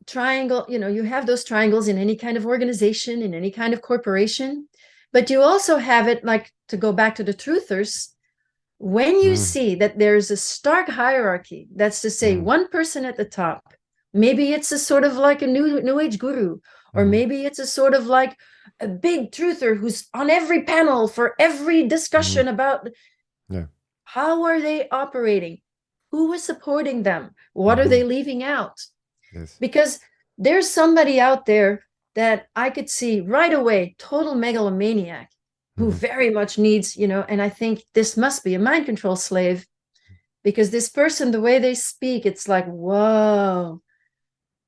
S2: triangle, you have those triangles in any kind of organization, in any kind of corporation. But you also have it, like, to go back to the truthers, when you see that there's a stark hierarchy, that's to say one person at the top, maybe it's a sort of like a new age guru, or maybe it's a sort of like a big truther who's on every panel for every discussion about how are they operating, who is supporting them, what are they leaving out.
S1: Yes.
S2: Because there's somebody out there that I could see right away, total megalomaniac, who very much needs, and I think this must be a mind control slave, because this person, the way they speak, it's like, whoa,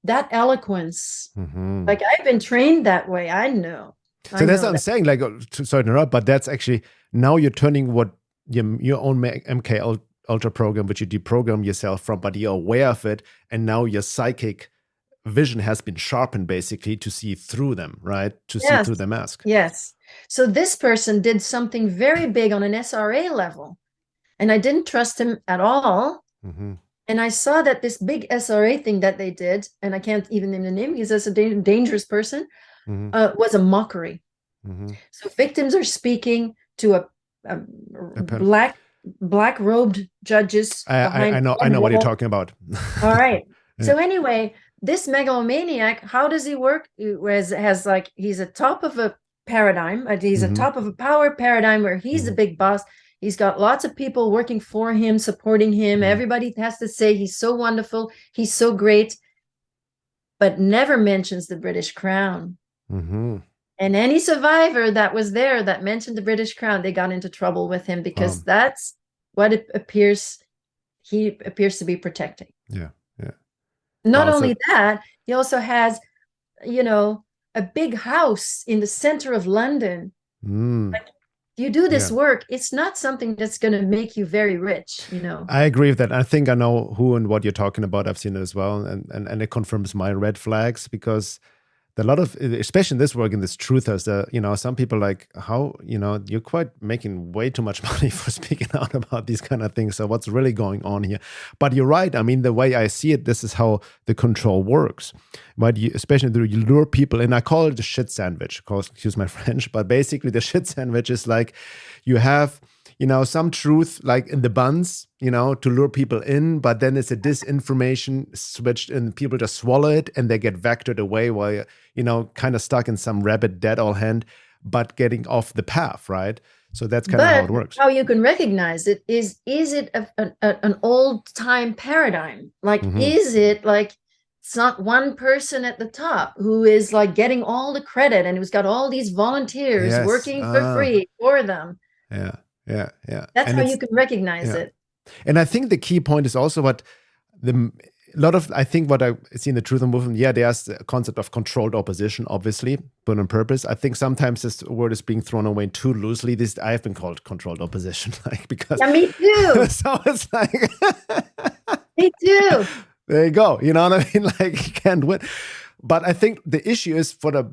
S2: that eloquence. Like, I've been trained that way. I know.
S1: So that's what I'm saying, like, sorry to interrupt, but that's actually, now you're turning what your own MK Ultra program, which you deprogram yourself from, but you're aware of it, and now your psychic vision has been sharpened basically to see through them, right? To see through the mask.
S2: Yes. So this person did something very big on an SRA level, and I didn't trust him at all. And I saw that this big SRA thing that they did, and I can't even name the name because that's a dangerous person, was a mockery. So victims are speaking to a black robed judges.
S1: I know what you're talking about.
S2: All right. So anyway, this megalomaniac, how does he work? Has like, he's a top of a paradigm. He's a top of a power paradigm where he's the big boss. He's got lots of people working for him, supporting him. Everybody has to say he's so wonderful, he's so great, but never mentions the British Crown. And any survivor that was there that mentioned the British Crown, they got into trouble with him, because that's what he appears to be protecting.
S1: Yeah.
S2: Not only that, he also has, a big house in the center of London. Like, you do this work, it's not something that's going to make you very rich,
S1: I agree with that. I think I know who and what you're talking about. I've seen it as well. And it confirms my red flags, because a lot of, especially in this work, in this truthers, some people like, how, you're quite making way too much money for speaking out about these kind of things. So what's really going on here? But you're right. I mean, the way I see it, this is how the control works. But especially you lure people, and I call it the shit sandwich, excuse my French, but basically the shit sandwich is like, you have, some truth like in the buns, to lure people in, but then it's a disinformation switched and people just swallow it and they get vectored away while, kind of stuck in some rabbit dead all hand, but getting off the path, right? So that's kind of how it works.
S2: How you can recognize it is it an old time paradigm? Like, is it like, it's not one person at the top who is like getting all the credit and who's got all these volunteers working for free for them?
S1: Yeah.
S2: That's how you can recognize it.
S1: And I think the key point is also what I think what I see in the truth movement, there's the concept of controlled opposition, obviously, but on purpose. I think sometimes this word is being thrown away too loosely. I have been called controlled opposition, like, because
S2: me too.
S1: So it's like
S2: me too.
S1: There you go. You know what I mean? Like, you can't win. But I think the issue is, for the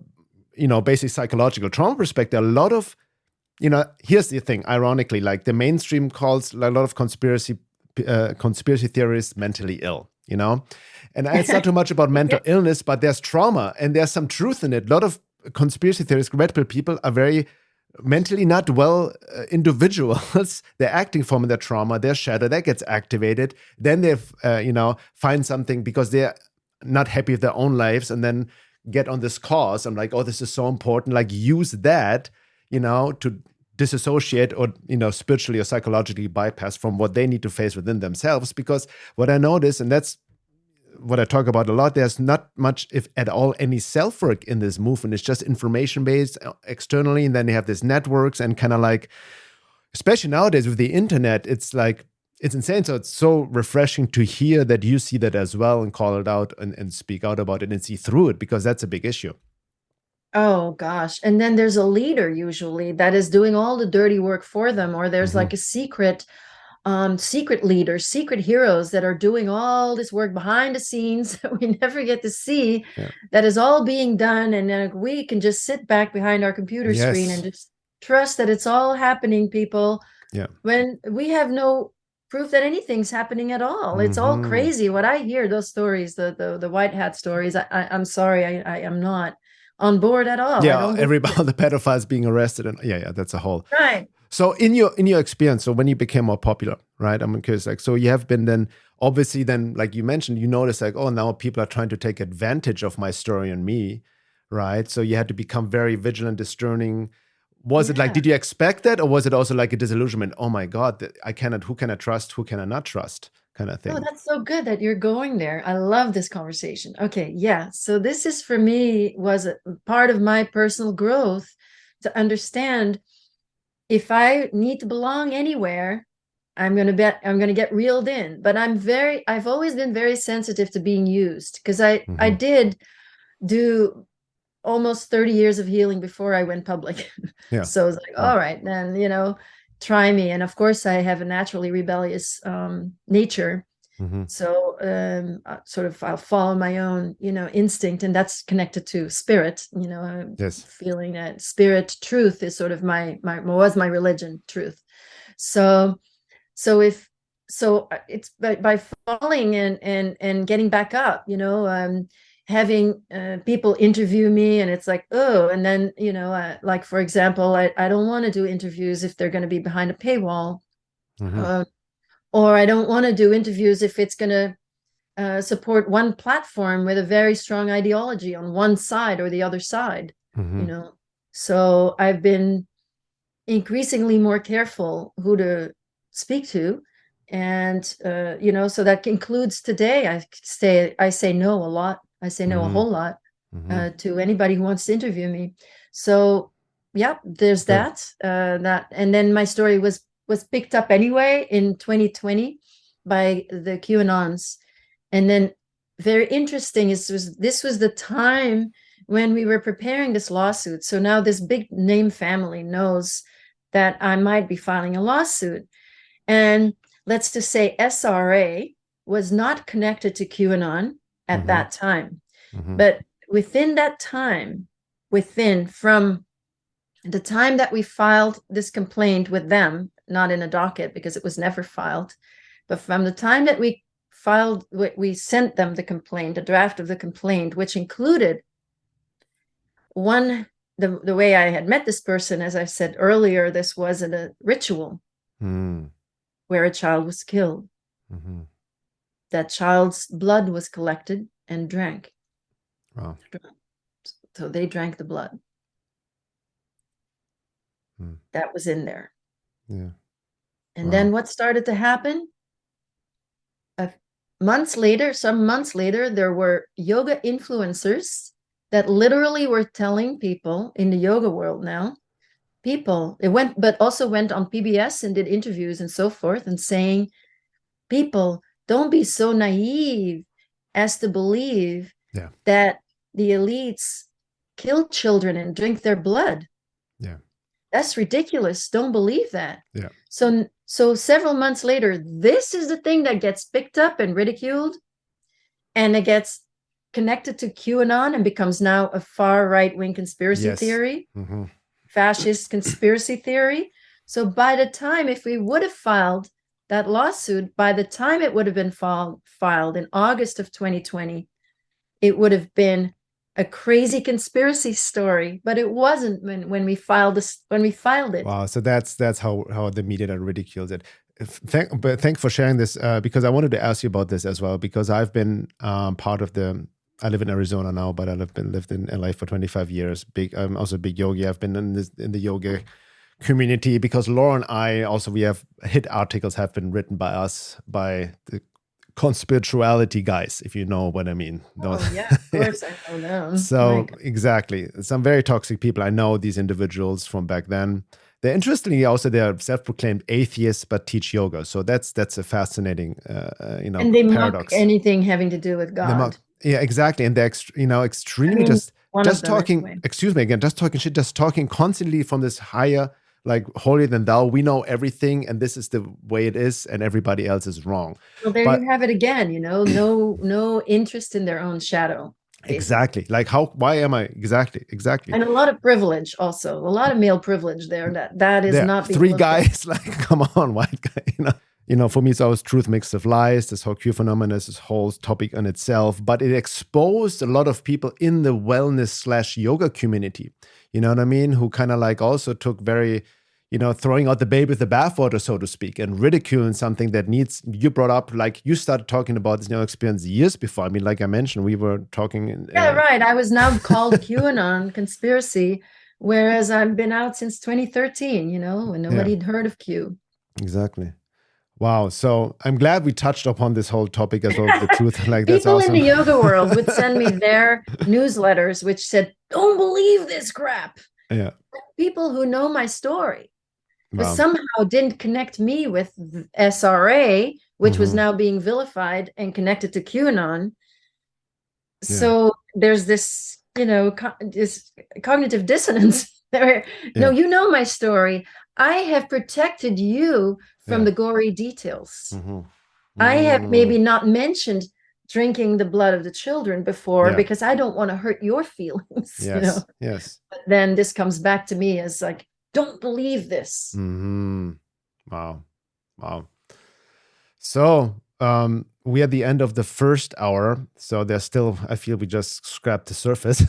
S1: basic psychological trauma perspective, a lot of here's the thing, ironically, like the mainstream calls a lot of conspiracy theorists mentally ill, and it's not too much about mental illness, but there's trauma and there's some truth in it. A lot of conspiracy theorists, red pill people, are very mentally not well individuals. They're acting from their trauma, their shadow, that gets activated. Then they, find something because they're not happy with their own lives, and then get on this cause. I'm like, oh, this is so important. Like, use that, to disassociate or, spiritually or psychologically bypass from what they need to face within themselves. Because what I notice, and that's what I talk about a lot, there's not much, if at all, any self-work in this movement. It's just information-based externally, and then they have these networks, and kind of like, especially nowadays with the internet, it's like, it's insane. So it's so refreshing to hear that you see that as well and call it out and speak out about it and see through it, because that's a big issue.
S2: Oh gosh. And then there's a leader usually that is doing all the dirty work for them, or there's like a secret leaders, secret heroes that are doing all this work behind the scenes that we never get to see, that is all being done. And then we can just sit back behind our computer screen and just trust that it's all happening, people. When we have no proof that anything's happening at all. It's all crazy. What I hear, those stories, the white hat stories, I'm sorry, I am not on board at all.
S1: Everybody, the pedophiles being arrested, and that's a whole
S2: right.
S1: So in your experience, so when you became more popular, right? I'm curious, like, so you have been then, obviously then, like you mentioned, you notice like, oh, now people are trying to take advantage of my story and me, right? So you had to become very vigilant, discerning. Was it like,
S2: Yeah.
S1: did you expect that? Or was it also like a disillusionment? Oh my God, who can I trust? Who can I not trust? Kind of
S2: Oh,
S1: thing.
S2: that's so good that you're going there. I love this conversation. Okay, yeah. So this is for me was a part of my personal growth to understand if I need to belong anywhere, I'm gonna get reeled in. But I've always been very sensitive to being used because I
S1: Mm-hmm.
S2: did do almost 30 years of healing before I went public.
S1: Yeah.
S2: So it's like,
S1: Wow.
S2: all right, then, try me. And of course, I have a naturally rebellious nature.
S1: Mm-hmm.
S2: So sort of I'll follow my own, instinct, and that's connected to spirit,
S1: Yes.
S2: feeling that spirit truth is sort of my religion, truth. So if it's by falling and getting back up, having people interview me, and it's like, oh, and then like for example, I don't want to do interviews if they're going to be behind a paywall,
S1: Mm-hmm.
S2: uh, or I don't want to do interviews if it's going to support one platform with a very strong ideology on one side or the other side,
S1: Mm-hmm.
S2: So I've been increasingly more careful who to speak to, and so that includes today. I say no a lot. I say no a
S1: Mm-hmm.
S2: whole lot
S1: Mm-hmm.
S2: to anybody who wants to interview me. So yeah, there's
S1: Good.
S2: that, and then my story was picked up anyway in 2020 by the QAnons. And then very interesting this was the time when we were preparing this lawsuit. So now this big name family knows that I might be filing a lawsuit. And let's just say SRA was not connected to QAnon at
S1: Mm-hmm.
S2: that time.
S1: Mm-hmm.
S2: But within that time, from the time that we filed this complaint with them, not in a docket because it was never filed, but from the time that we sent them the complaint, a draft of the complaint, which included the way I had met this person, as I said earlier, this wasn't a ritual where a child was killed.
S1: Mm-hmm.
S2: That child's blood was collected and drank.
S1: Wow.
S2: So they drank the blood. That was in there.
S1: Yeah.
S2: And
S1: Wow.
S2: then what started to happen? Some months later, there were yoga influencers that literally were telling people in the yoga world now, but also went on PBS and did interviews and so forth, and saying, people, don't be so naive as to believe that the elites kill children and drink their blood.
S1: Yeah.
S2: That's ridiculous. Don't believe that.
S1: Yeah.
S2: So several months later, this is the thing that gets picked up and ridiculed, and it gets connected to QAnon and becomes now a far right-wing conspiracy theory, fascist conspiracy theory. So by the time, if we would have filed that lawsuit, by the time it would have been filed in August of 2020, it would have been a crazy conspiracy story, but it wasn't when we filed it.
S1: Wow. So that's how the media that ridicules it. Thanks for sharing this, because I wanted to ask you about this as well, because I've been part of I live in Arizona now, but I've lived in LA for 25 years. I'm also a big yogi. I've been in the yoga community because Laura and I also, we have hit articles have been written by us, by the conspirituality guys, if you know what I mean.
S2: Oh, yeah, of course. I don't know.
S1: So exactly, some very toxic people. I know these individuals from back then. They're interestingly also, they're self-proclaimed atheists but teach yoga. So that's a fascinating
S2: and they
S1: paradox.
S2: Mock anything having to do with God.
S1: Yeah, exactly. And they're extremely just talking.
S2: Anyway.
S1: Excuse me again, just talking shit, just talking constantly from this higher, like holier than thou. We know everything, and this is the way it is, and everybody else is wrong.
S2: Well, there you have it again. No interest in their own shadow. Basically.
S1: Exactly. Like why am I exactly?
S2: And a lot of privilege also, a lot of male privilege there. That is not being
S1: three guys. Like, come on, white guy. For me, it's always truth mixed with lies. This whole Q phenomenon is this whole topic in itself, but it exposed a lot of people in the wellness / yoga community. You know what I mean? Who kind of like also took very, throwing out the baby with the bathwater, so to speak, and ridiculing something that needs, you brought up, like you started talking about this experience years before. I mean, like I mentioned, we were talking.
S2: Yeah, right. I was now called QAnon conspiracy, whereas I've been out since 2013, and nobody'd heard of Q.
S1: Exactly. Wow. So I'm glad we touched upon this whole topic as well, the truth. Like, that's
S2: People
S1: awesome.
S2: in the yoga world would send me their newsletters, which said, "Don't believe this crap."
S1: Yeah.
S2: People who know my story, but
S1: Wow.
S2: somehow didn't connect me with SRA, which was
S1: Mhm.
S2: now being vilified and connected to QAnon.
S1: Yeah.
S2: So there's this, this cognitive dissonance there. No,
S1: Yeah.
S2: you know my story. I have protected you from
S1: Yeah.
S2: the gory details.
S1: Mhm.
S2: I have maybe
S1: Mm.
S2: not mentioned drinking the blood of the children before
S1: Yeah.
S2: because I don't want to hurt your feelings,
S1: Yes. Yes.
S2: But then this comes back to me as like, don't believe this.
S1: Mhm. Wow. Wow. So, we're at the end of the first hour. So there's still, I feel we just scrapped the surface.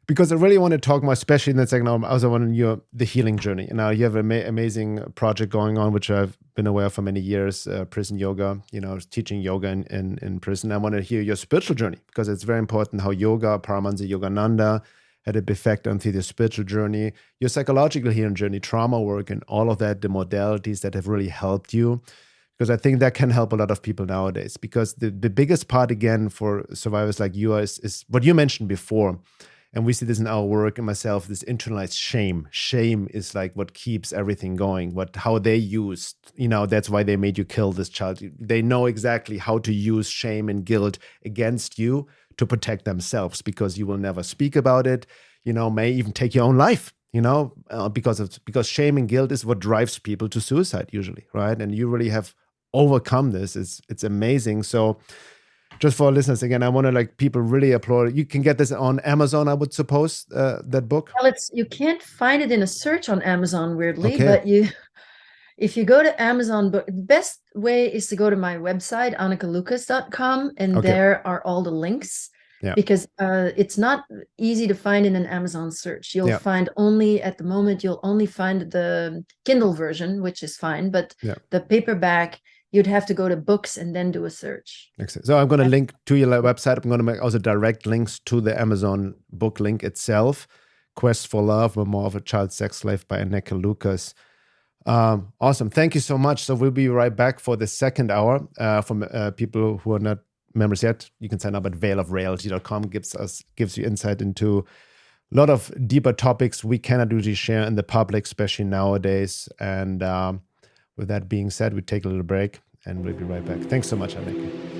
S1: Because I really want to talk more, especially in the second hour. I also want to know the healing journey. And now you have an amazing project going on, which I've been aware of for many years, prison yoga, teaching yoga in prison. I want to hear your spiritual journey, because it's very important how yoga, Paramahansa Yogananda, had an effect on the spiritual journey, your psychological healing journey, trauma work, and all of that, the modalities that have really helped you. Because I think that can help a lot of people nowadays. Because the biggest part, again, for survivors like you is what you mentioned before. And we see this in our work and myself, this internalized shame. Shame is like what keeps everything going, how they used, that's why they made you kill this child. They know exactly how to use shame and guilt against you to protect themselves, because you will never speak about it, may even take your own life, because shame and guilt is what drives people to suicide usually, right? And you really have overcome this. It's amazing. So just for our listeners, again, I want to people really applaud. You can get this on Amazon, I would suppose, that book.
S2: Well, you can't find it in a search on Amazon, weirdly,
S1: Okay.
S2: but if you go to Amazon, the best way is to go to my website, AnnekeLucas.com, and
S1: Okay.
S2: there are all the links.
S1: Yeah.
S2: Because it's not easy to find in an Amazon search. You'll find at the moment, you'll only find the Kindle version, which is fine, but the paperback, you'd have to go to books and then do a search.
S1: Excellent. So I'm going to link to your website. I'm going to make also direct links to the Amazon book link itself. Quest for Love, Memoir of a Child Sex Slave by Anneke Lucas. Awesome. Thank you so much. So we'll be right back for the second hour. From people who are not members yet, you can sign up at veilofreality.com. Gives you insight into a lot of deeper topics we cannot usually share in the public, especially nowadays. And with that being said, we take a little break and we'll be right back. Thanks so much, Anneke.